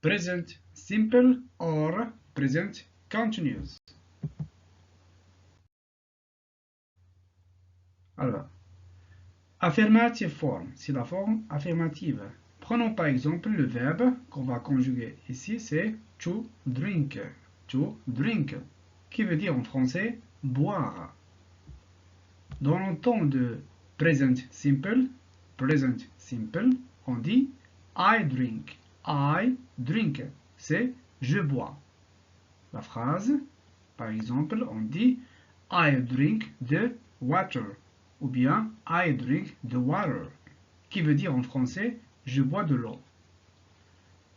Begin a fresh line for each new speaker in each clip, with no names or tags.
present simple or present continuous. Alors, affirmative form, c'est la forme affirmative. Prenons par exemple le verbe qu'on va conjuguer ici, c'est to drink. To drink, qui veut dire en français boire. Dans le temps de present simple, on dit I drink. I drink, c'est je bois. La phrase, par exemple, on dit I drink the water ou bien I drink the water, qui veut dire en français je bois de l'eau.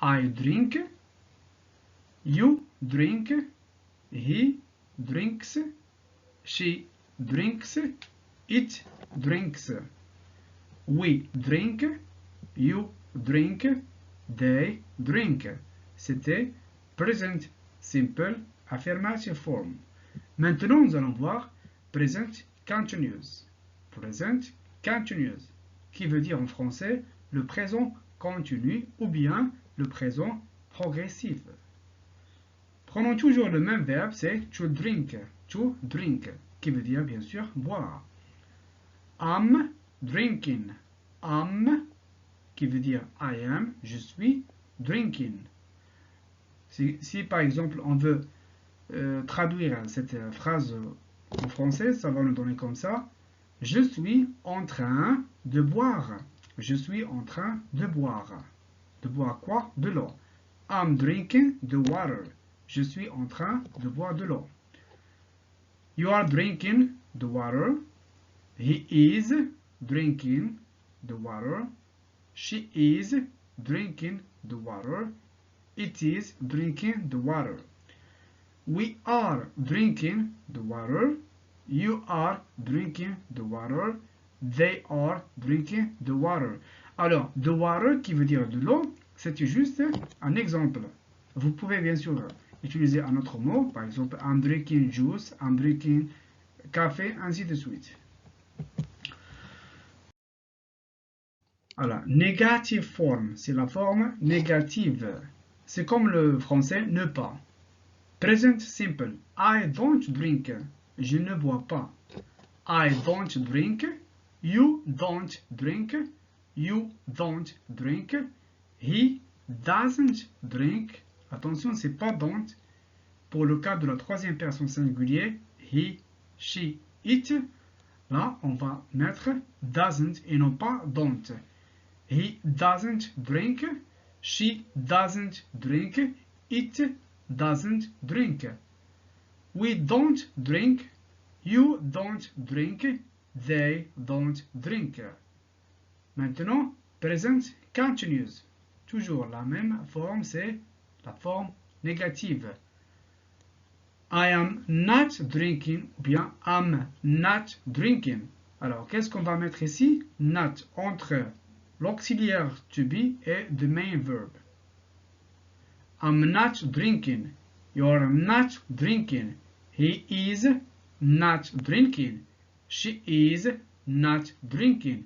I drink, you drink, he drinks, she drinks, it drinks. We drink, you drink, they drink. C'était present simple affirmative form. Maintenant, nous allons voir present continuous. Present continuous, qui veut dire en français le présent continu ou bien le présent progressif. Prenons toujours le même verbe, c'est to drink, qui veut dire bien sûr boire. I'm drinking, qui veut dire I am, je suis, drinking. Si par exemple on veut traduire cette phrase en français, ça va nous donner comme ça. Je suis en train de boire. Je suis en train de boire. De boire quoi? De l'eau. I'm drinking the water. Je suis en train de boire de l'eau. You are drinking the water. He is drinking the water. She is drinking the water. It is drinking the water. We are drinking the water. You are drinking the water. They are drinking the water. Alors, the water qui veut dire de l'eau, c'est juste un exemple. Vous pouvez bien sûr utiliser un autre mot, par exemple, I'm drinking juice, I'm drinking café, ainsi de suite. Alors, negative form, c'est la forme négative. C'est comme le français ne pas. Present simple, I don't drink. Je ne bois pas. I don't drink. You don't drink. You don't drink. He doesn't drink. Attention, c'est pas don't. Pour le cas de la troisième personne singulier, he, she, it, là, on va mettre doesn't et non pas don't. He doesn't drink. She doesn't drink. It doesn't drink. We don't drink. You don't drink. They don't drink. Maintenant, present continuous. Toujours la même forme, c'est la forme négative. I am not drinking ou bien I'm not drinking. Alors, qu'est-ce qu'on va mettre ici? Not entre l'auxiliaire to be et the main verb. I'm not drinking. You're not drinking. He is not drinking. She is not drinking.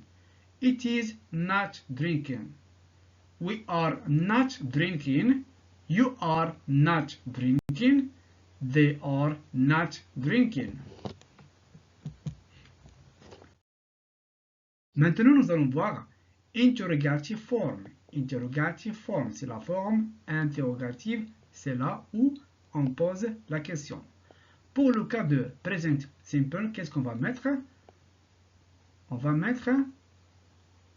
It is not drinking. We are not drinking. You are not drinking. They are not drinking. Maintenant, nous allons voir interrogative form. Interrogative form, c'est la forme interrogative, c'est là où on pose la question. Pour le cas de present simple, qu'est-ce qu'on va mettre? On va mettre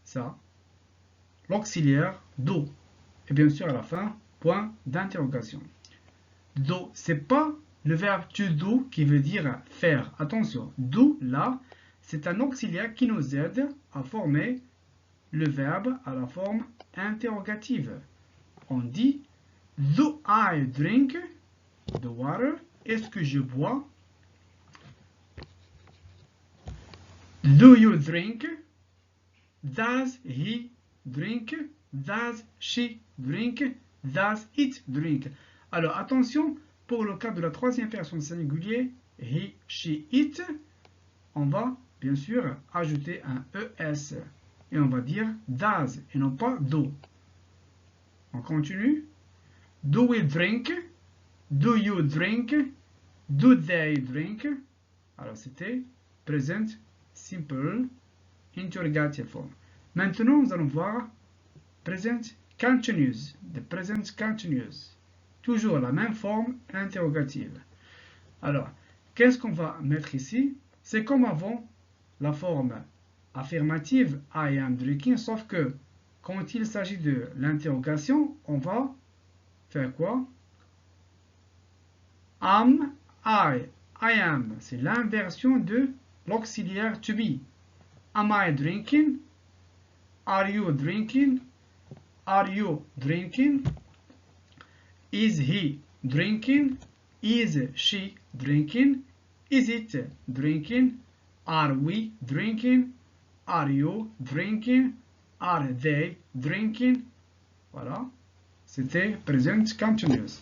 ça, l'auxiliaire do. Et bien sûr, à la fin, point d'interrogation. Do, c'est pas le verbe to do qui veut dire faire. Attention, do, là, c'est un auxiliaire qui nous aide à former le verbe à la forme interrogative. On dit do I drink the water? Est-ce que je bois? Do you drink? Does he drink? Does she drink? Does it drink? Alors attention, pour le cas de la troisième personne singulière, he, she, it, on va bien sûr ajouter un ES. Et on va dire does et non pas do. On continue. Do we drink? Do you drink? Do they drink? Alors, c'était present simple interrogative form. Maintenant, nous allons voir present continuous. The present continuous. Toujours la même forme interrogative. Alors, qu'est-ce qu'on va mettre ici? C'est comme avant la forme affirmative I am drinking, sauf que quand il s'agit de l'interrogation, on va faire quoi? Am, I am. C'est l'inversion de l'auxiliaire to be. Am I drinking? Are you drinking? Are you drinking? Is he drinking? Is she drinking? Is it drinking? Are we drinking? Are you drinking? Are they drinking? Voilà, c'était present continuous.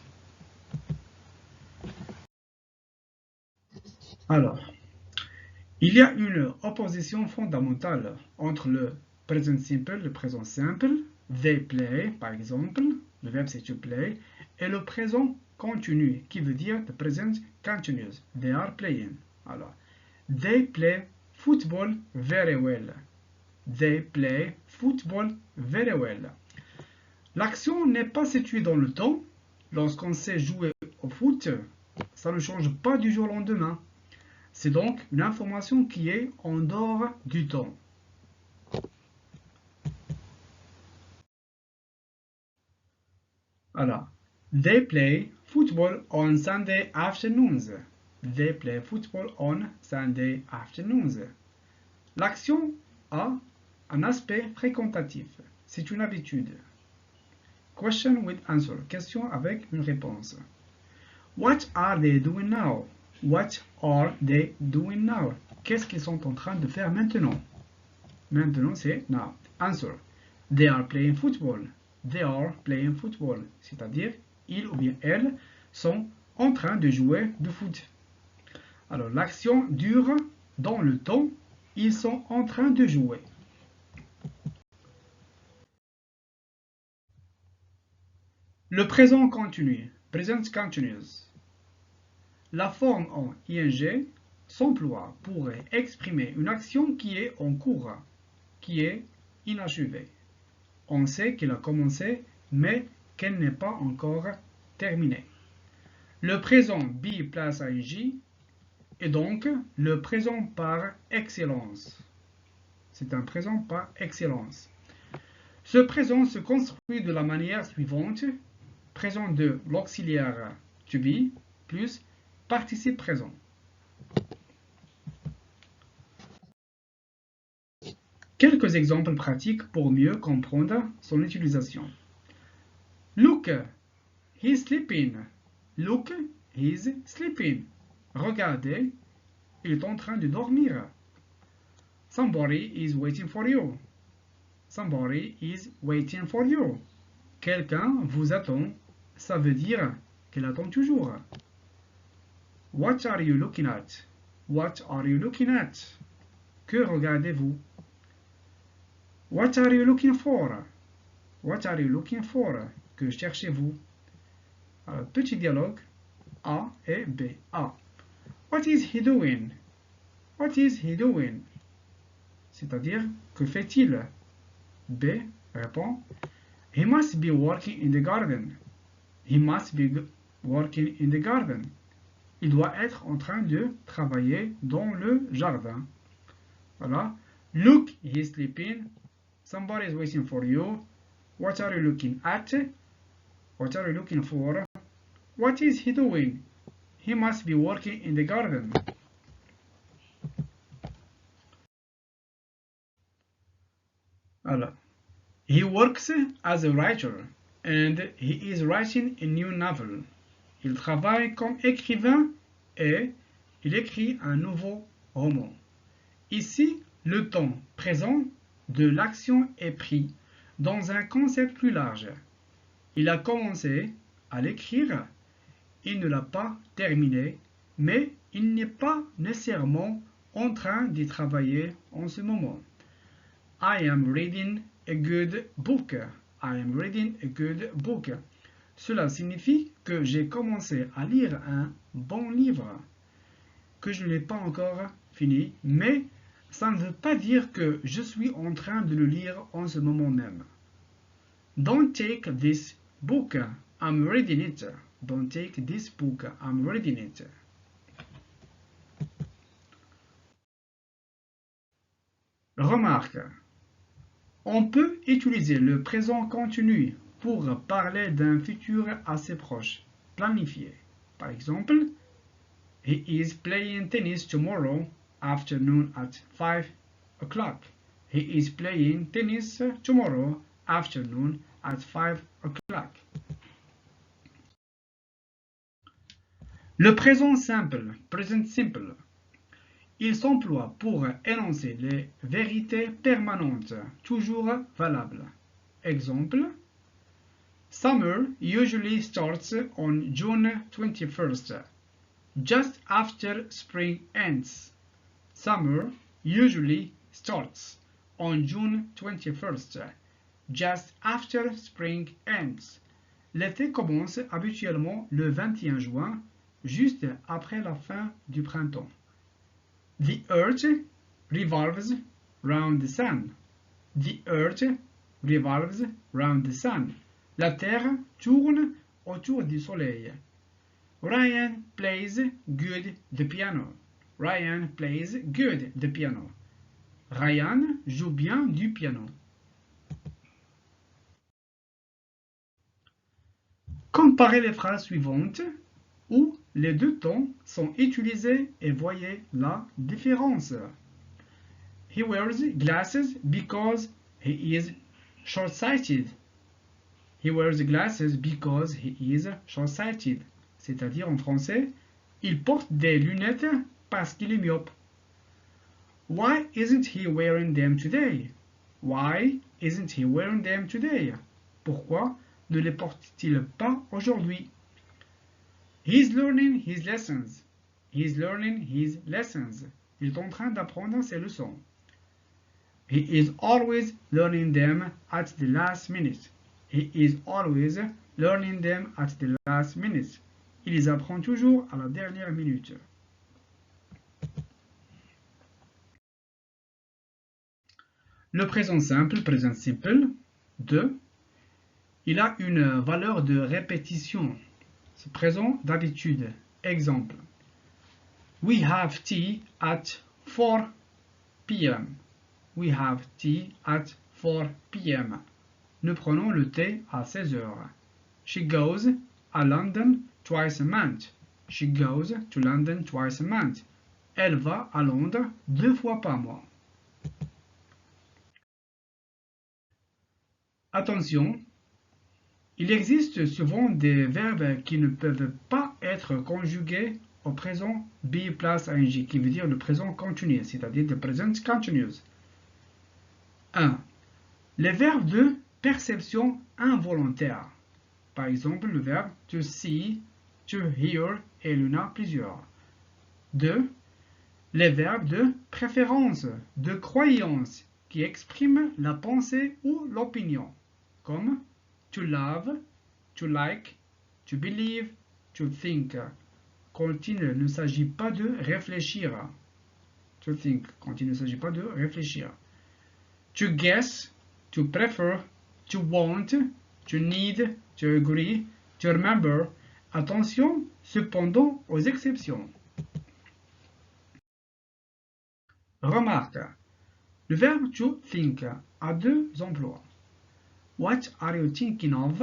Alors, il y a une opposition fondamentale entre le present simple, le présent simple, they play par exemple, le verbe c'est to play, et le présent continu qui veut dire the present continuous, they are playing. Alors, they play football very well. They play football very well. L'action n'est pas située dans le temps. Lorsqu'on sait jouer au foot, ça ne change pas du jour au lendemain. C'est donc une information qui est en dehors du temps. Alors, they play football on Sunday afternoons. They play football on Sunday afternoons. L'action a un aspect fréquentatif. C'est une habitude. Question with answer. Question avec une réponse. What are they doing now? What are they doing now? Qu'est-ce qu'ils sont en train de faire maintenant? Maintenant, c'est now. Answer. They are playing football. They are playing football. C'est-à-dire, ils ou bien elles sont en train de jouer du foot. Alors, l'action dure dans le temps. Ils sont en train de jouer. Le présent continu. Present continuous. La forme en ing s'emploie pour exprimer une action qui est en cours, qui est inachevée. On sait qu'elle a commencé, mais qu'elle n'est pas encore terminée. Le présent be plus ing est donc le présent par excellence. C'est un présent par excellence. Ce présent se construit de la manière suivante. Présent de l'auxiliaire to be plus participe présent. Quelques exemples pratiques pour mieux comprendre son utilisation. Look, he's sleeping. Look, he's sleeping. Regardez, il est en train de dormir. Somebody is waiting for you. Somebody is waiting for you. Quelqu'un vous attend. Ça veut dire qu'elle attend toujours. What are you looking at? What are you looking at? Que regardez-vous? What are you looking for? What are you looking for? Que cherchez-vous? Alors, petit dialogue A et B. A. What is he doing? What is he doing? C'est-à-dire, que fait-il? B répond, he must be working in the garden. He must be working in the garden. Il doit être en train de travailler dans le jardin. Voilà. Look, he's sleeping. Somebody is waiting for you. What are you looking at? What are you looking for? What is he doing? He must be working in the garden. Voilà. He works as a writer and he is writing a new novel. Il travaille comme écrivain et il écrit un nouveau roman. Ici, le temps présent de l'action est pris dans un concept plus large. Il a commencé à l'écrire, il ne l'a pas terminé, mais il n'est pas nécessairement en train d'y travailler en ce moment. I am reading a good book. I am reading a good book. Cela signifie que j'ai commencé à lire un bon livre, que je ne l'ai pas encore fini, mais ça ne veut pas dire que je suis en train de le lire en ce moment même. Don't take this book, I'm reading it. Don't take this book, I'm reading it. Remarque. On peut utiliser le présent continu pour parler d'un futur assez proche, planifié. Par exemple, he is playing tennis tomorrow afternoon at 5 o'clock. He is playing tennis tomorrow afternoon at 5 o'clock. Le présent simple, present simple, il s'emploie pour énoncer les vérités permanentes, toujours valables. Exemple, summer usually starts on June 21st, just after spring ends. Summer usually starts on June 21st, just after spring ends. L'été commence habituellement le 21 juin, juste après la fin du printemps. The earth revolves round the sun. The earth revolves round the sun. La terre tourne autour du soleil. Ryan plays good the piano. Ryan plays good the piano. Ryan joue bien du piano. Comparez les phrases suivantes où les deux temps sont utilisés et voyez la différence. He wears glasses because he is short-sighted. He wears glasses because he is short-sighted. C'est-à-dire en français, il porte des lunettes parce qu'il est myope. Why isn't he wearing them today? Why isn't he wearing them today? Pourquoi ne les porte-t-il pas aujourd'hui? He's learning his lessons. He's learning his lessons. Il est en train d'apprendre ses leçons. He is always learning them at the last minute. He is always learning them at the last minute. Il les apprend toujours à la dernière minute. Le présent simple, present simple, 2, il a une valeur de répétition. C'est présent d'habitude. Exemple. We have tea at 4 p.m. We have tea at 4 p.m. Nous prenons le thé à 16 heures. She goes à London twice a month. She goes to London twice a month. Elle va à Londres 2 fois par mois. Attention, il existe souvent des verbes qui ne peuvent pas être conjugués au présent be plus ing, qui veut dire le présent continu, c'est-à-dire le present continuous. 1. Les verbes de perception involontaire. Par exemple, le verbe to see, to hear, et il y en a plusieurs. 2. Les verbes de préférence, de croyance, qui expriment la pensée ou l'opinion, comme to love, to like, to believe, to think. Quand il ne s'agit pas de réfléchir. To think, quand il ne s'agit pas de réfléchir. To guess, to prefer, to want, to need, to agree, to remember. Attention, cependant, aux exceptions. Remarque. Le verbe to think a deux emplois. What are you thinking of?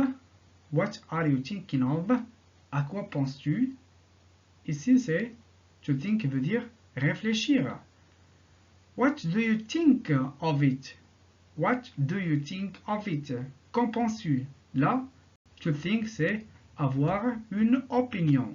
What are you thinking of? À quoi penses-tu? Ici, c'est to think veut dire réfléchir. What do you think of it? What do you think of it? Qu'en penses-tu? Là, to think, c'est avoir une opinion.